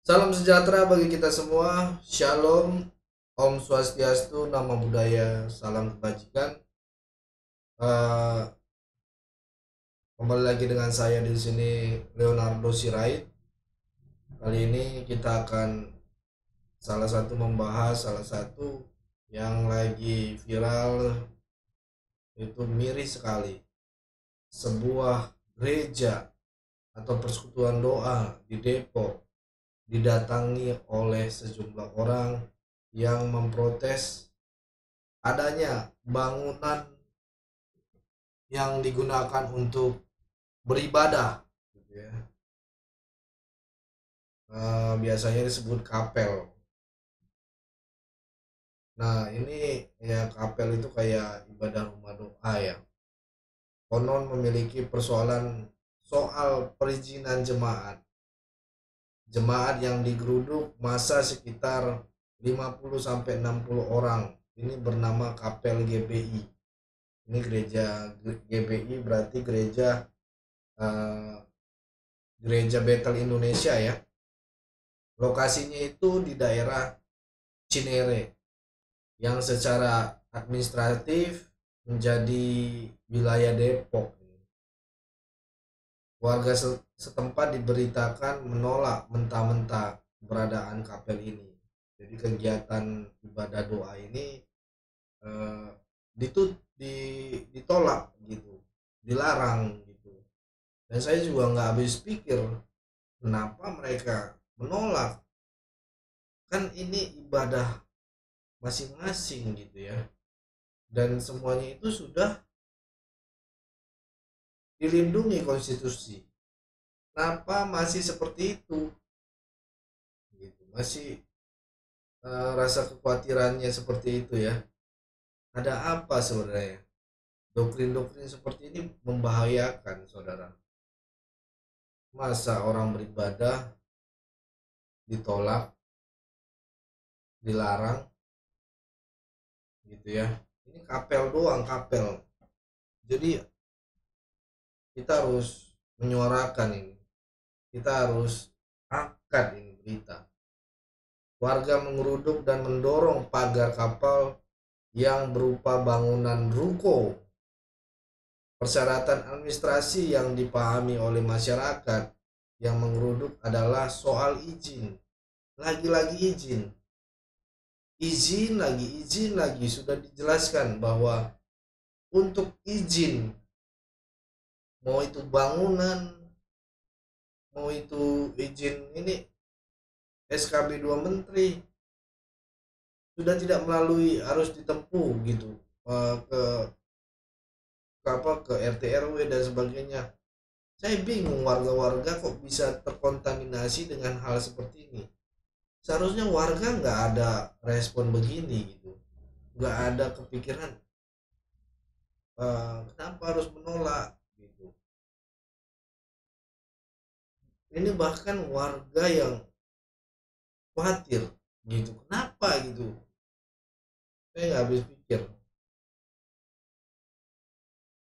Salam sejahtera bagi kita semua. Shalom, Om Swastiastu, Nama Budaya, salam kebajikan. Eh, Kembali lagi dengan saya di sini Leonardo Sirait. Kali ini kita akan membahas salah satu yang lagi viral, itu miris sekali. Sebuah gereja atau persekutuan doa di Depok didatangi oleh sejumlah orang yang memprotes adanya bangunan yang digunakan untuk beribadah gitu ya. Biasanya disebut kapel. Nah, ini ya, kapel itu kayak ibadah rumah doa ya. Konon memiliki persoalan soal perizinan jemaat. Jemaat yang digeruduk masa sekitar 50 sampai 60 orang. Ini bernama Kapel GBI. Ini gereja GBI, berarti eh, gereja Bethel Indonesia ya. Lokasinya itu di daerah Cinere yang secara administratif menjadi wilayah Depok. Warga setempat diberitakan menolak mentah-mentah keberadaan kapel ini. Jadi kegiatan ibadah doa ini eh, ditolak gitu, dilarang gitu. Dan saya juga nggak habis pikir kenapa mereka menolak. Kan ini ibadah masing-masing gitu ya, dan semuanya itu sudah dilindungi konstitusi. Kenapa masih seperti itu gitu, masih rasa kekhawatirannya seperti itu ya. Ada apa sebenarnya? Doktrin-doktrin seperti ini membahayakan, saudara. Masa orang beribadah ditolak, dilarang gitu ya. Ini kapel doang, kapel. Jadi kita harus menyuarakan ini, kita harus angkat ini berita. Warga mengeruduk dan mendorong pagar kapal yang berupa bangunan ruko. Persyaratan administrasi yang dipahami oleh masyarakat yang mengeruduk adalah soal izin. Lagi-lagi izin. Izin lagi. Sudah dijelaskan bahwa untuk izin, mau itu bangunan, mau itu izin ini SKB 2 Menteri, sudah tidak melalui, harus ditempuh gitu, ke ke RT RW dan sebagainya. Saya bingung, warga-warga kok bisa terkontaminasi dengan hal seperti ini. Seharusnya warga nggak ada respon begini gitu, nggak ada kepikiran kenapa harus menolak gitu. Ini bahkan warga yang khawatir gitu, kenapa gitu, saya nggak habis pikir.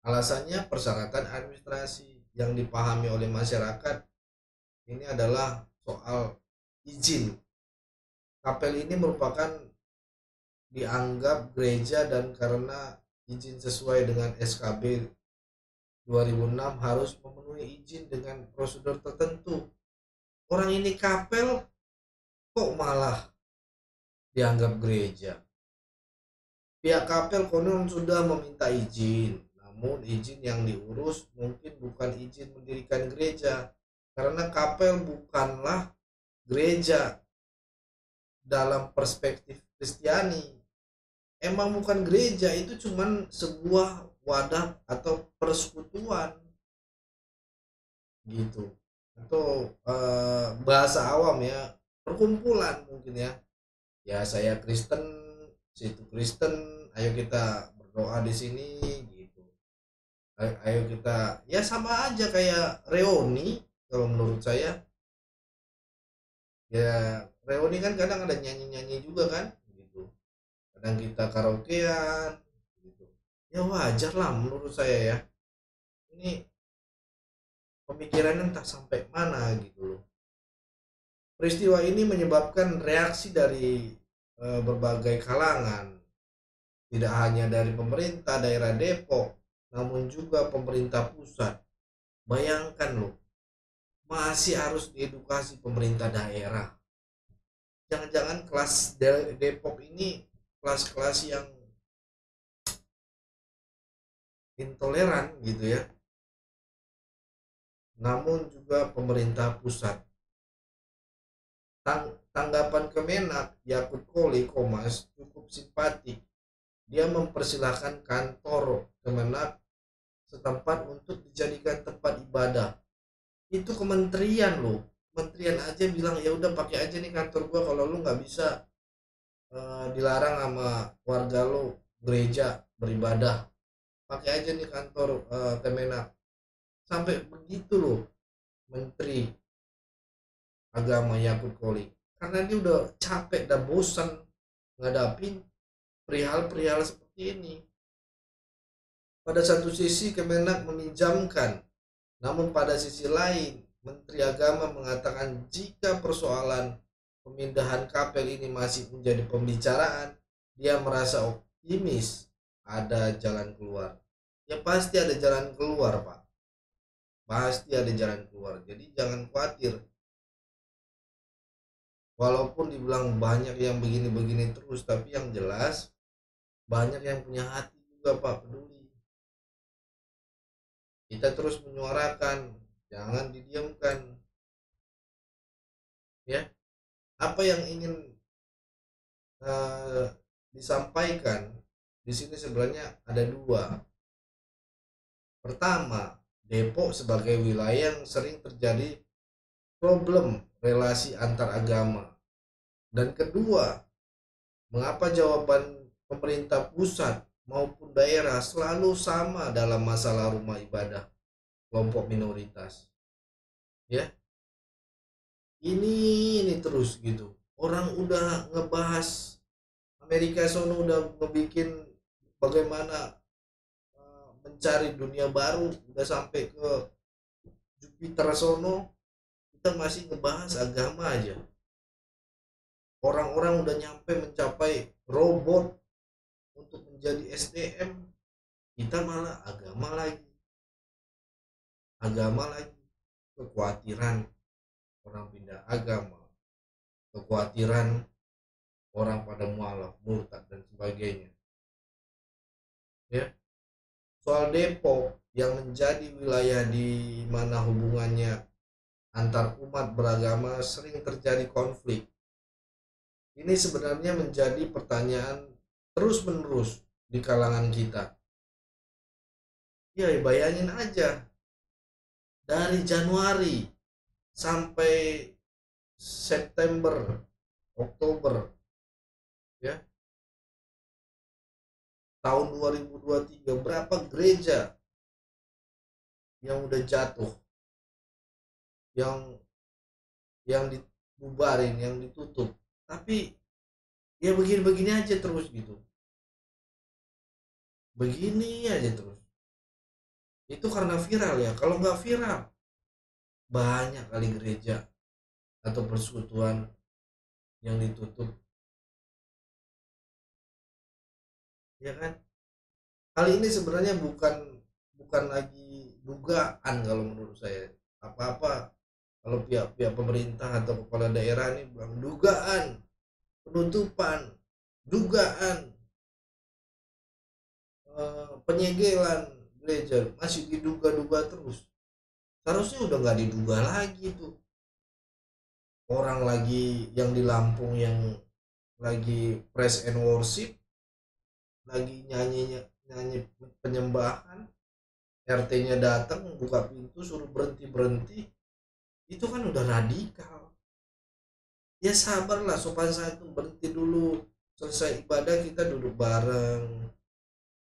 Alasannya persyaratan administrasi yang dipahami oleh masyarakat ini adalah soal izin. Kapel ini merupakan dianggap gereja, dan karena izin sesuai dengan SKB 2006 harus memenuhi izin dengan prosedur tertentu. Orang ini kapel kok malah dianggap gereja. Pihak kapel konon sudah meminta izin, namun izin yang diurus mungkin bukan izin mendirikan gereja, karena kapel bukanlah gereja dalam perspektif Kristiani. Emang bukan gereja, itu cuman sebuah wadah atau persekutuan gitu, atau bahasa awam ya, perkumpulan mungkin ya. Ya, saya Kristen, situ Kristen, ayo kita berdoa di sini gitu. Ayo kita, ya sama aja kayak reuni kalau menurut saya. Ya, reuni kan kadang ada nyanyi-nyanyi juga kan gitu. Kadang kita karaokean gitu. Ya wajar lah menurut saya ya. Ini pemikirannya entah sampai mana gitu loh. Peristiwa ini menyebabkan reaksi dari berbagai kalangan, tidak hanya dari pemerintah daerah Depok, namun juga pemerintah pusat. Bayangkan loh, masih harus diedukasi pemerintah daerah. Jangan-jangan kelas Depok ini kelas-kelas yang intoleran gitu ya. Namun juga pemerintah pusat. Tanggapan Kemenak Yakut Koli Komas cukup simpatik. Dia mempersilahkan kantor Kemenak setempat untuk dijadikan tempat ibadah. Itu kementerian loh, kementerian aja bilang ya udah pakai aja nih kantor gua, kalau lu nggak bisa dilarang sama warga lu gereja beribadah, pakai aja nih kantor Kemenak. Sampai begitu loh Menteri Agama Yakut Koli, karena dia udah capek dan bosan ngadapin perihal-perihal seperti ini. Pada satu sisi Kemenak meminjamkan, namun pada sisi lain Menteri Agama mengatakan jika persoalan pemindahan kapel ini masih menjadi pembicaraan, dia merasa optimis ada jalan keluar. Ya pasti ada jalan keluar, Pak. Pasti ada jalan keluar. Jadi jangan khawatir. Walaupun dibilang banyak yang begini-begini terus, tapi yang jelas banyak yang punya hati juga, Pak, peduli. Kita terus menyuarakan, jangan didiamkan. Ya, apa yang ingin uh, disampaikan di sini sebenarnya ada dua. Pertama, Depok sebagai wilayah yang sering terjadi problem relasi antar agama. Dan kedua, mengapa jawaban pemerintah pusat maupun daerah selalu sama dalam masalah rumah ibadah kelompok minoritas. Ya, ini terus gitu. Orang udah ngebahas Amerika sono, udah ngebikin bagaimana mencari dunia baru, udah sampai ke Jupiter sono, kita masih ngebahas agama aja. Orang-orang udah nyampe mencapai robot untuk menjadi SDM, kita malah agama lagi. Kekhawatiran orang pindah agama, kekhawatiran orang pada mualaf, murtad dan sebagainya. Ya, soal Depok yang menjadi wilayah di mana hubungannya antar umat beragama sering terjadi konflik. Ini sebenarnya menjadi pertanyaan terus-menerus di kalangan kita. Ya, bayangin aja, dari Januari sampai September, Oktober, ya, tahun 2023, berapa gereja yang udah jatuh, yang dibubarin, yang ditutup. Tapi ya begini-begini aja terus gitu. Begini aja terus. Itu karena viral ya. Kalau nggak viral, banyak kali gereja atau persekutuan yang ditutup. Ya kan? Hal ini sebenarnya bukan lagi dugaan kalau menurut saya. Apa-apa kalau pihak-pihak pemerintah atau kepala daerah ini bilang dugaan penutupan, dugaan penyegelan gereja, masih diduga-duga terus. Seharusnya udah nggak diduga lagi tuh. Orang lagi yang di Lampung yang lagi praise and worship, lagi nyanyi penyembahan, RT-nya datang buka pintu suruh berhenti, itu kan udah radikal. Ya sabarlah, sopan santun, berhenti dulu, selesai ibadah kita duduk bareng,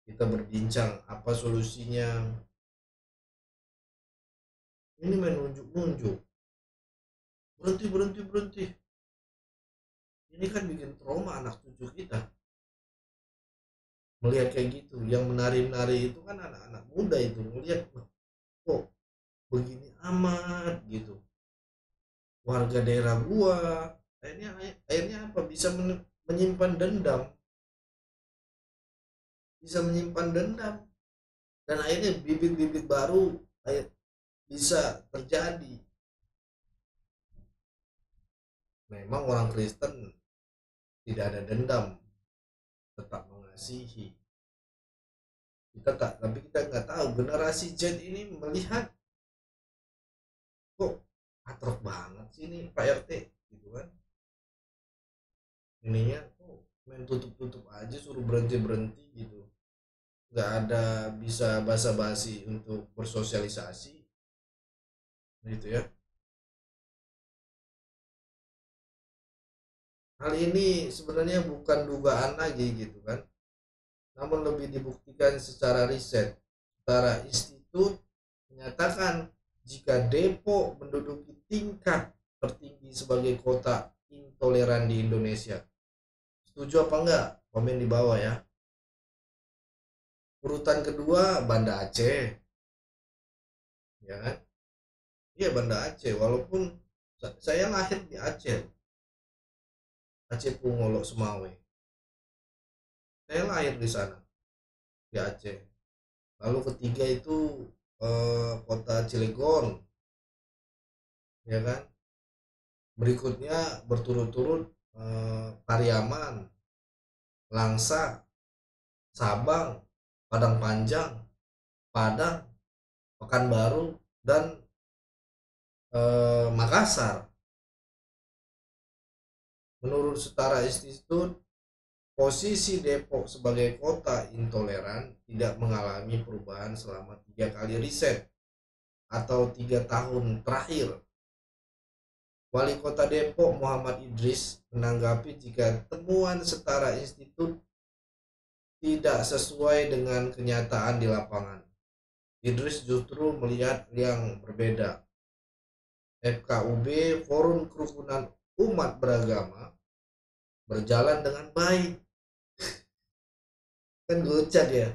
kita berbincang apa solusinya. Ini menunjuk-nunjuk, berhenti, ini kan bikin trauma anak cucu kita melihat kayak gitu. Yang menari-nari itu kan anak-anak muda, itu melihat kok begini amat gitu. warga daerah gua. Akhirnya apa, menyimpan dendam, bisa menyimpan dendam, dan akhirnya bibit-bibit baru bisa terjadi. Memang orang Kristen tidak ada dendam, tetap mengasihi kita, tak, tapi kita nggak tahu generasi Z ini melihat kok atrok banget sih ini Pak RT gitu kan. Ininya kok main tutup-tutup aja, suruh berhenti-berhenti gitu, nggak ada bisa basa-basi untuk bersosialisasi gitu ya. Hal ini sebenarnya bukan dugaan lagi gitu kan, namun lebih dibuktikan secara riset. Secara institut menyatakan jika Depok menduduki tingkat tertinggi sebagai kota intoleran di Indonesia. Setuju apa enggak? Komen di bawah ya. Urutan kedua Banda Aceh, ya kan? Iya, Banda Aceh, walaupun saya lahir di Aceh, Aceh Pungolok Semawe. Saya lahir di sana, di Aceh. Lalu ketiga itu kota Cilegon, ya kan? Berikutnya berturut-turut Pariaman, Langsa, Sabang, Padang Panjang, Padang, Pekanbaru, dan Makassar. Menurut Setara Institut, posisi Depok sebagai kota intoleran tidak mengalami perubahan selama 3 kali riset atau 3 tahun terakhir. Wali Kota Depok Muhammad Idris menanggapi jika temuan Setara Institut tidak sesuai dengan kenyataan di lapangan. Idris justru melihat yang berbeda. FKUB, Forum Kerukunan Umat Beragama, berjalan dengan baik. Kan gocak ya,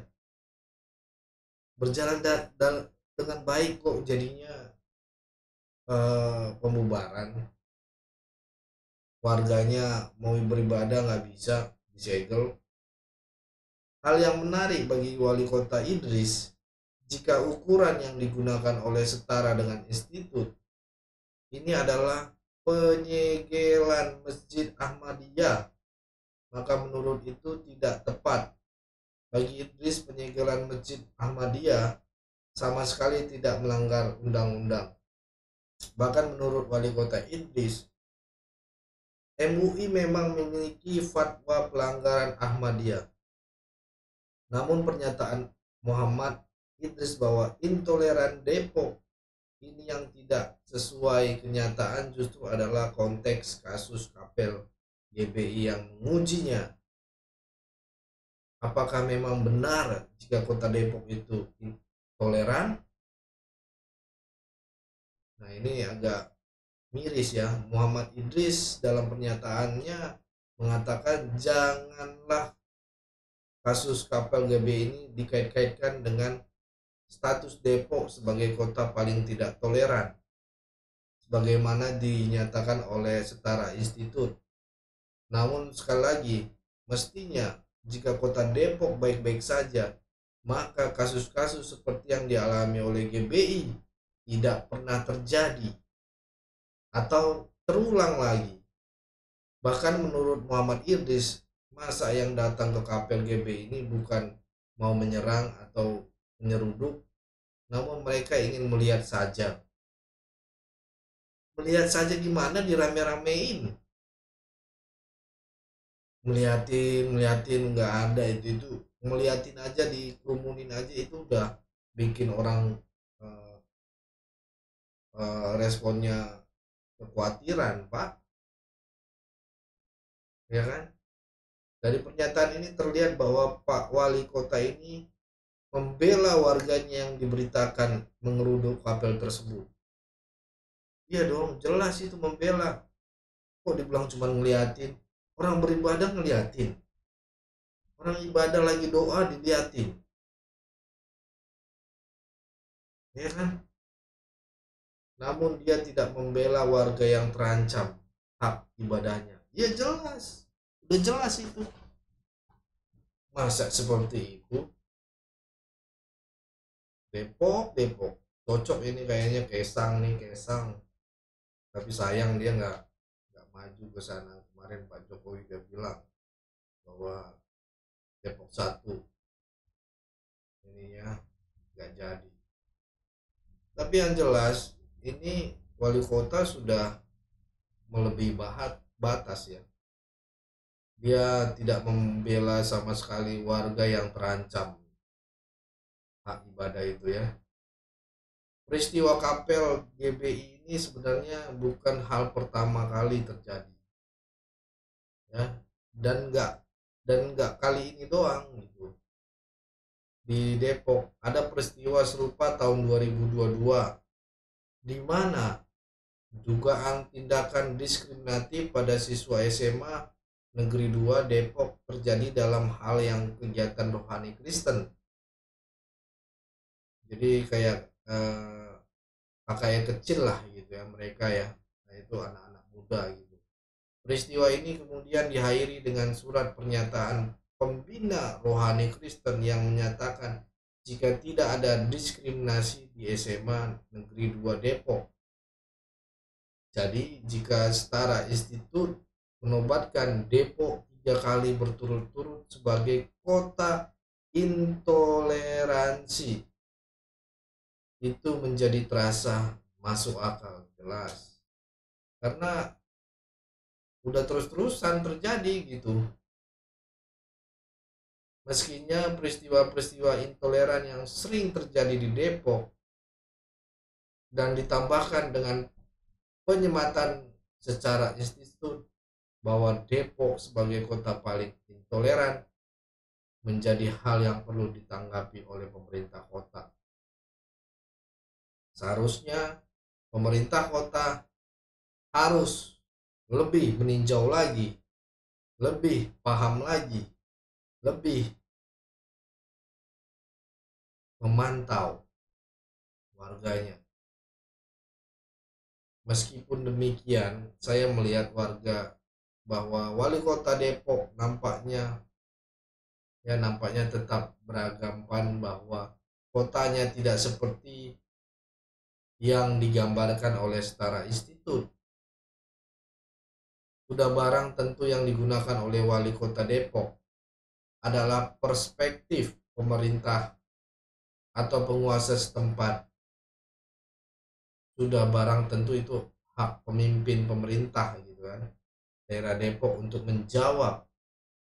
berjalan dengan baik kok jadinya pembubaran. Warganya mau beribadah nggak bisa, disegel. Hal yang menarik bagi wali kota Idris, jika ukuran yang digunakan oleh Setara dengan institut ini adalah penyegelan Masjid Ahmadiyah, maka menurut itu tidak tepat. Bagi Idris, penyegelan Masjid Ahmadiyah sama sekali tidak melanggar undang-undang. Bahkan menurut wali kota Idris, MUI memang memiliki fatwa pelanggaran Ahmadiyah. Namun pernyataan Muhammad Idris bahwa intoleran Depok ini yang tidak sesuai kenyataan justru adalah konteks kasus Kapel GBI yang mengujinya. Apakah memang benar jika kota Depok itu intoleran? Nah, ini agak miris ya. Muhammad Idris dalam pernyataannya mengatakan janganlah kasus Kapel GBI ini dikait-kaitkan dengan status Depok sebagai kota paling tidak toleran sebagaimana dinyatakan oleh Setara Institut. Namun sekali lagi, mestinya jika kota Depok baik-baik saja, maka kasus-kasus seperti yang dialami oleh GBI tidak pernah terjadi atau terulang lagi. Bahkan menurut Muhammad Idris, masa yang datang ke Kapel GBI ini bukan mau menyerang atau menyeruduk, namun mereka ingin melihat saja. Melihat saja gimana, dirame-ramein. Melihatin nggak ada itu melihatin aja, dikerumunin aja itu udah bikin orang uh, responnya kekhawatiran, Pak, ya kan? Dari pernyataan ini terlihat bahwa Pak Wali Kota ini membela warganya yang diberitakan mengeruduk kapel tersebut. Iya dong, jelas itu membela. Kok dibilang cuma ngeliatin? Orang beribadah ngeliatin, orang ibadah lagi doa diliatin, ya kan? namun dia tidak membela warga yang terancam hak ibadahnya. Ya jelas, udah jelas itu. Masa seperti itu? Depok cocok ini kayaknya Kesang nih, Kesang. Tapi sayang dia nggak maju ke sana. Kemarin Pak Jokowi udah bilang bahwa Depok satu ininya nggak jadi. Tapi yang jelas ini wali kota sudah melebihi batas ya. Dia tidak membela sama sekali warga yang terancam hak ibadah itu ya. Peristiwa Kapel GBI ini sebenarnya bukan hal pertama kali terjadi ya, dan nggak kali ini doang gitu. Di Depok ada peristiwa serupa tahun 2022 di mana dugaan tindakan diskriminatif pada siswa SMA Negeri 2 Depok terjadi dalam hal yang kegiatan rohani Kristen. Jadi kayak kakak kecil lah gitu ya mereka ya. Nah itu anak-anak muda gitu. Peristiwa ini kemudian diakhiri dengan surat pernyataan pembina rohani Kristen yang menyatakan jika tidak ada diskriminasi di SMA Negeri 2 Depok. Jadi jika Setara Institut menobatkan Depok 3 kali berturut-turut sebagai kota intoleransi, itu menjadi terasa masuk akal jelas. Karena udah terus-terusan terjadi gitu. Meskinya peristiwa-peristiwa intoleran yang sering terjadi di Depok dan ditambahkan dengan penyematan secara institut bahwa Depok sebagai kota paling intoleran menjadi hal yang perlu ditanggapi oleh pemerintah kota. Seharusnya pemerintah kota harus lebih meninjau lagi, lebih paham lagi, lebih memantau warganya. Meskipun demikian, saya melihat warga bahwa wali kota Depok nampaknya tetap beragapan bahwa kotanya tidak seperti yang digambarkan oleh Setara Institut. Sudah barang tentu yang digunakan oleh wali kota Depok adalah perspektif pemerintah atau penguasa setempat. Sudah barang tentu itu hak pemimpin pemerintah gitu kan daerah Depok untuk menjawab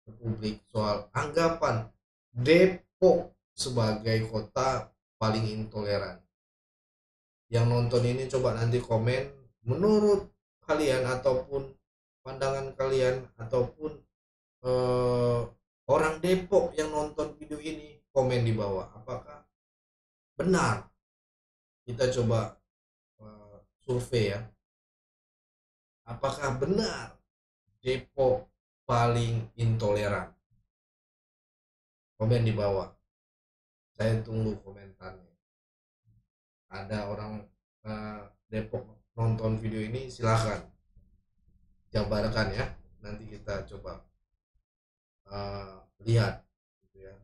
ke publik soal anggapan Depok sebagai kota paling intoleran. Yang nonton ini coba nanti komen menurut kalian ataupun pandangan kalian ataupun orang Depok yang nonton video ini, komen di bawah apakah benar. Kita coba survei ya, apakah benar Depok paling intoleran? Komen di bawah, saya tunggu komentarnya. Ada orang Depok nonton video ini, silahkan jabarkan ya, nanti kita coba lihat gitu ya,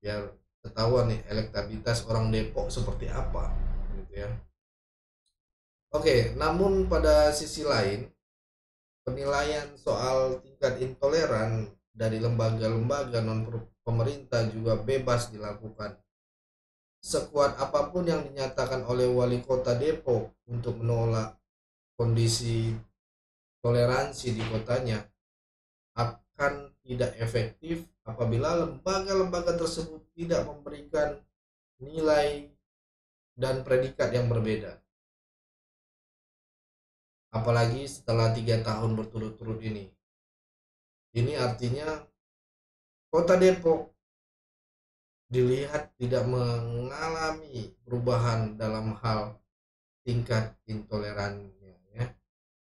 biar ketahuan nih elektabilitas orang Depok seperti apa gitu ya. Oke, namun pada sisi lain penilaian soal tingkat intoleran dari lembaga-lembaga non pemerintah juga bebas dilakukan. Sekuat apapun yang dinyatakan oleh wali kota Depok untuk menolak kondisi toleransi di kotanya akan tidak efektif apabila lembaga-lembaga tersebut tidak memberikan nilai dan predikat yang berbeda. Apalagi setelah 3 tahun berturut-turut ini. Ini artinya kota Depok dilihat tidak mengalami perubahan dalam hal tingkat intolerannya ya.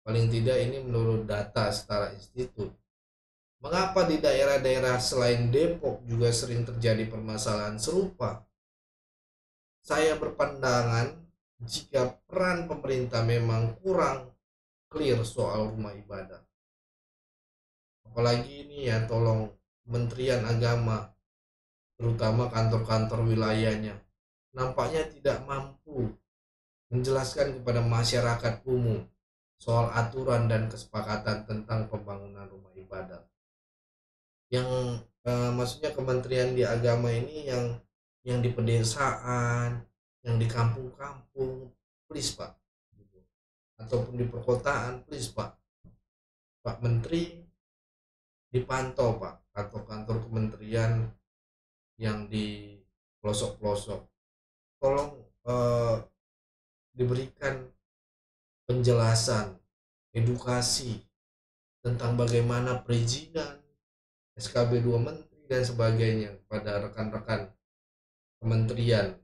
Paling tidak ini menurut data Setara Institut. Mengapa di daerah-daerah selain Depok juga sering terjadi permasalahan serupa? Saya berpandangan jika peran pemerintah memang kurang clear soal rumah ibadah. Apalagi ini ya, tolong Kementerian Agama, terutama kantor-kantor wilayahnya, nampaknya tidak mampu menjelaskan kepada masyarakat umum soal aturan dan kesepakatan tentang pembangunan rumah ibadah. Yang maksudnya kementerian di agama ini yang di pedesaan, yang di kampung-kampung, please Pak, gitu. Ataupun di perkotaan, please Pak Menteri, dipantau Pak kantor-kantor kementerian yang di pelosok-pelosok. Tolong diberikan penjelasan, edukasi tentang bagaimana perizinan, SKB 2 Menteri dan sebagainya pada rekan-rekan kementerian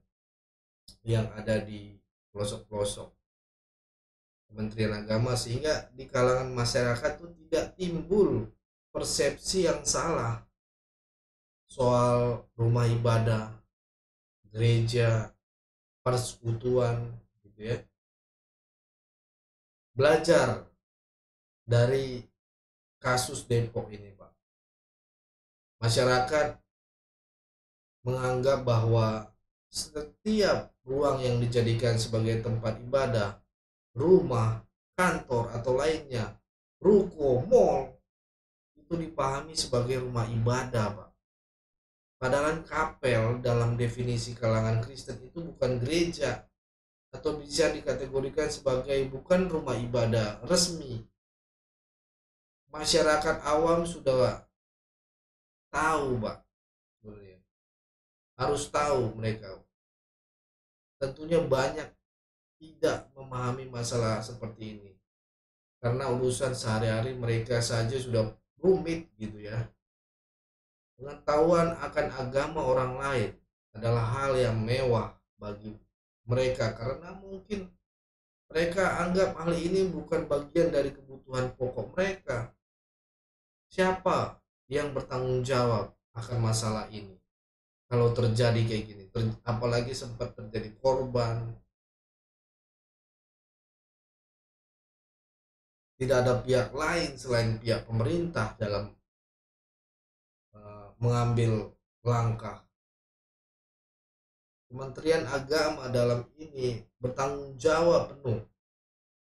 yang ada di pelosok-pelosok Kementerian Agama, sehingga di kalangan masyarakat itu tidak timbul persepsi yang salah soal rumah ibadah, gereja, persekutuan gitu ya. Belajar dari kasus Depok ini Pak. Masyarakat menganggap bahwa setiap ruang yang dijadikan sebagai tempat ibadah, rumah, kantor atau lainnya, ruko, mall, itu dipahami sebagai rumah ibadah Pak. Padahal kapel dalam definisi kalangan Kristen itu bukan gereja, atau bisa dikategorikan sebagai bukan rumah ibadah resmi. Masyarakat awam sudah tahu Pak, harus tahu mereka. Tentunya banyak tidak memahami masalah seperti ini karena urusan sehari-hari mereka saja sudah rumit gitu ya. Pengetahuan akan agama orang lain adalah hal yang mewah bagi mereka karena mungkin mereka anggap hal ini bukan bagian dari kebutuhan pokok mereka. Siapa yang bertanggung jawab akan masalah ini kalau terjadi kayak gini, apalagi sempat terjadi korban, tidak ada pihak lain selain pihak pemerintah dalam mengambil langkah. Kementerian Agama dalam ini bertanggung jawab penuh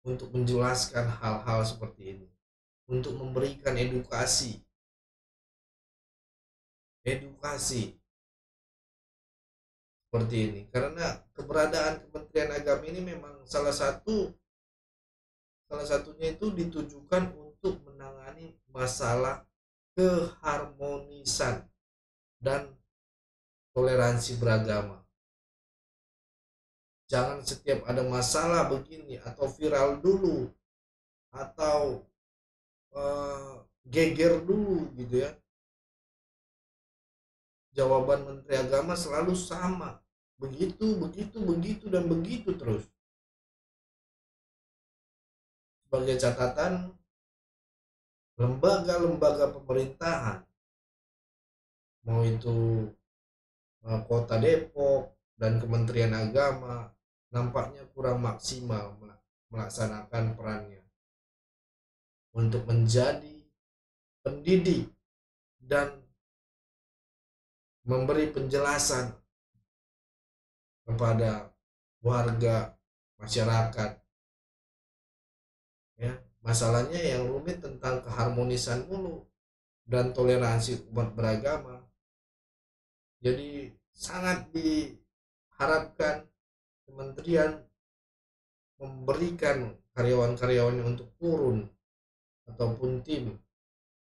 untuk menjelaskan hal-hal seperti ini, untuk memberikan edukasi seperti ini, karena keberadaan Kementerian Agama ini memang salah satunya itu ditujukan untuk menangani masalah keharmonisan dan toleransi beragama. Jangan setiap ada masalah begini atau viral dulu atau geger dulu gitu ya, jawaban Menteri Agama selalu sama, begitu begitu dan begitu terus. Sebagai catatan, lembaga-lembaga pemerintahan, mau itu Kota Depok dan Kementerian Agama, nampaknya kurang maksimal melaksanakan perannya untuk menjadi pendidik dan memberi penjelasan kepada warga masyarakat ya. Masalahnya yang rumit tentang keharmonisan mulu dan toleransi umat beragama. Jadi sangat diharapkan kementerian memberikan karyawan-karyawannya untuk turun ataupun tim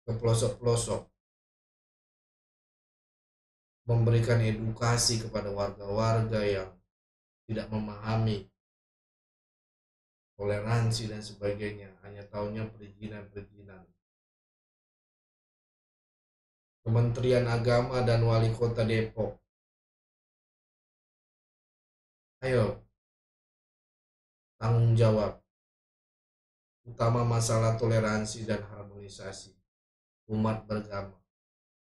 ke pelosok-pelosok, memberikan edukasi kepada warga-warga yang tidak memahami toleransi dan sebagainya, hanya tahunya perizinan. Kementerian Agama dan Wali Kota Depok, ayo tanggung jawab utama masalah toleransi dan harmonisasi umat beragama,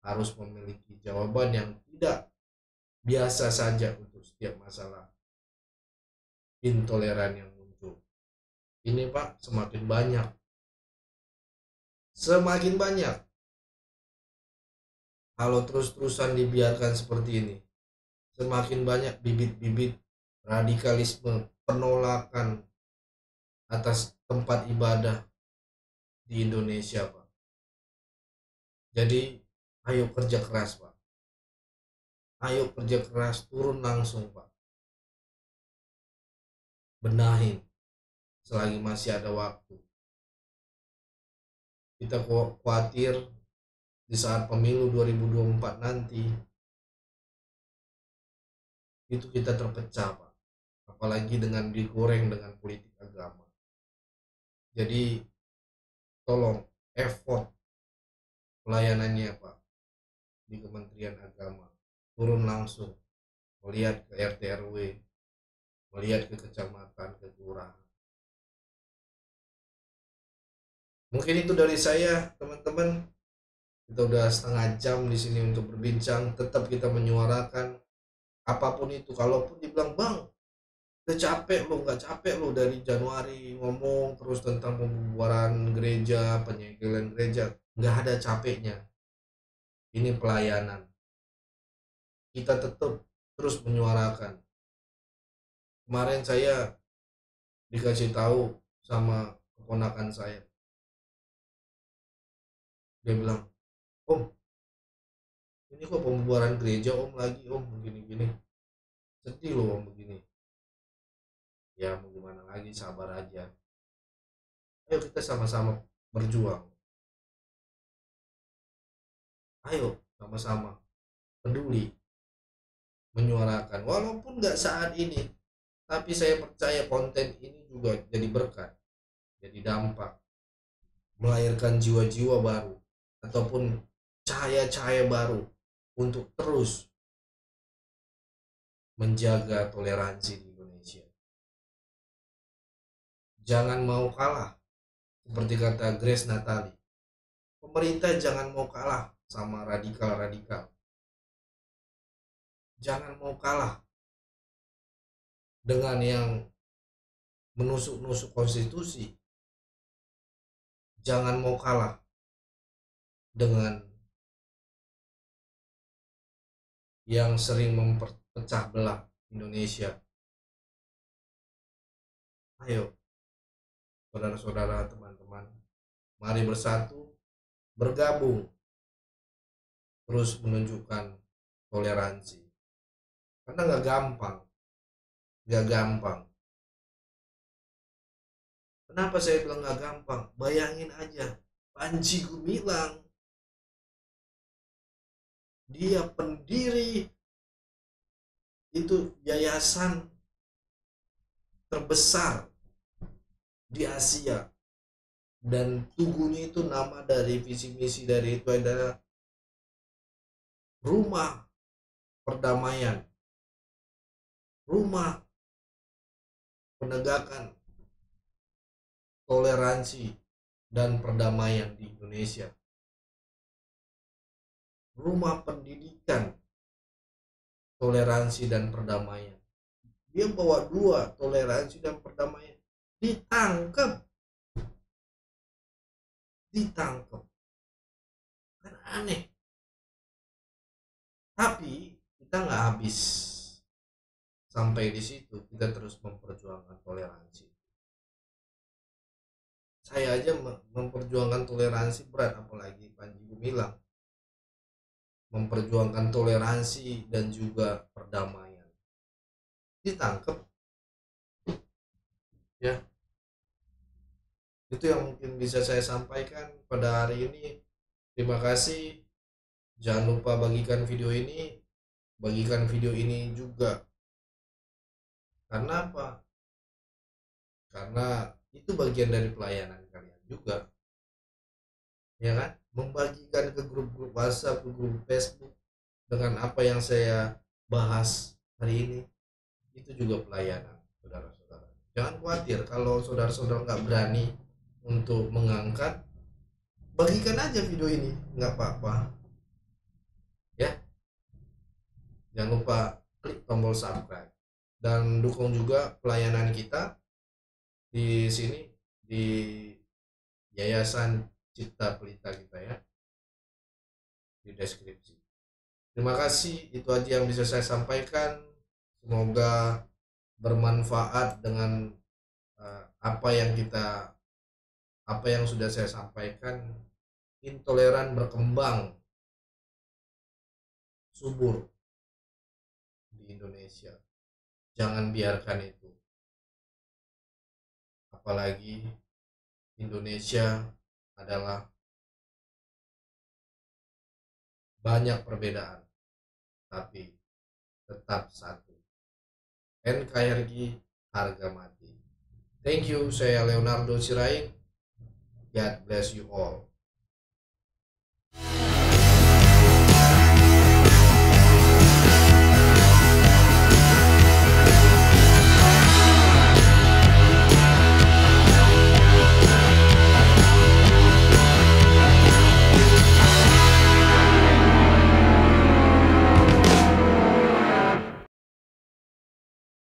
harus memiliki jawaban yang tidak biasa saja untuk setiap masalah. intoleran yang muncul. Ini Pak, semakin banyak kalau terus-terusan dibiarkan seperti ini. Semakin banyak bibit-bibit radikalisme, penolakan atas tempat ibadah di Indonesia Pak. Jadi ayo kerja keras Pak, ayo kerja keras, turun langsung Pak, benahin selagi masih ada waktu. Kita khawatir di saat pemilu 2024 nanti itu kita terpecah Pak, apalagi dengan digoreng dengan politik agama. Jadi tolong effort pelayanannya Pak di Kementerian Agama, turun langsung melihat ke RT RW, melihat ke kecamatan, ke kelurahan. Mungkin itu dari saya teman-teman. Kita udah setengah jam di sini untuk berbincang. Tetap kita menyuarakan apapun itu. Kalaupun dibilang bang, udah capek lo, nggak capek lo dari Januari ngomong terus tentang pembubaran gereja, penyegelan gereja, nggak ada capeknya. Ini pelayanan. Kita tetap terus menyuarakan. Kemarin saya dikasih tahu sama keponakan saya, dia bilang, om ini kok pembubaran gereja om lagi om begini-gini, sedih loh om begini. Ya mau gimana lagi, sabar aja, ayo kita sama-sama berjuang, ayo sama-sama peduli menyuarakan walaupun nggak saat ini, tapi saya percaya konten ini juga jadi berkat, jadi dampak, melahirkan jiwa-jiwa baru ataupun cahaya-cahaya baru untuk terus menjaga toleransi di Indonesia. Jangan mau kalah, seperti kata Grace Natali, pemerintah jangan mau kalah sama radikal-radikal, jangan mau kalah dengan yang menusuk-nusuk konstitusi, jangan mau kalah dengan yang sering memperpecah belah Indonesia. Ayo saudara-saudara, teman-teman, mari bersatu, bergabung, terus menunjukkan toleransi, karena nggak gampang. Kenapa saya bilang nggak gampang? Bayangin aja, Panji Gumilang, dia pendiri itu yayasan terbesar di Asia, dan tugunya itu nama dari visi misi dari itu adalah rumah perdamaian, rumah penegakan toleransi dan perdamaian di Indonesia, rumah pendidikan toleransi dan perdamaian. Dia bawa dua, toleransi dan perdamaian, ditangkap kan aneh. Tapi kita nggak habis sampai di situ, kita terus memperjuangkan toleransi. Saya aja memperjuangkan toleransi berat, apalagi Panji Gumilang memperjuangkan toleransi dan juga perdamaian, ditangkap. Ya, itu yang mungkin bisa saya sampaikan pada hari ini. Terima kasih. Jangan lupa bagikan video ini juga. Karena apa? Karena itu bagian dari pelayanan kalian juga, ya kan? Membagikan ke grup-grup WhatsApp, ke grup Facebook dengan apa yang saya bahas hari ini, itu juga pelayanan, saudara-saudara. Jangan khawatir kalau saudara-saudara nggak berani untuk mengangkat, bagikan aja video ini, nggak apa-apa ya. Jangan lupa klik tombol subscribe dan dukung juga pelayanan kita di sini di Yayasan Cipta Pelita kita ya, di deskripsi. Terima kasih, itu aja yang bisa saya sampaikan. Semoga bermanfaat dengan apa yang sudah saya sampaikan. Intoleran berkembang subur di Indonesia. Jangan biarkan itu. Apalagi Indonesia adalah banyak perbedaan, tapi tetap satu. NKRI harga mati. Thank you, saya Leonardo Sirait. God bless you all.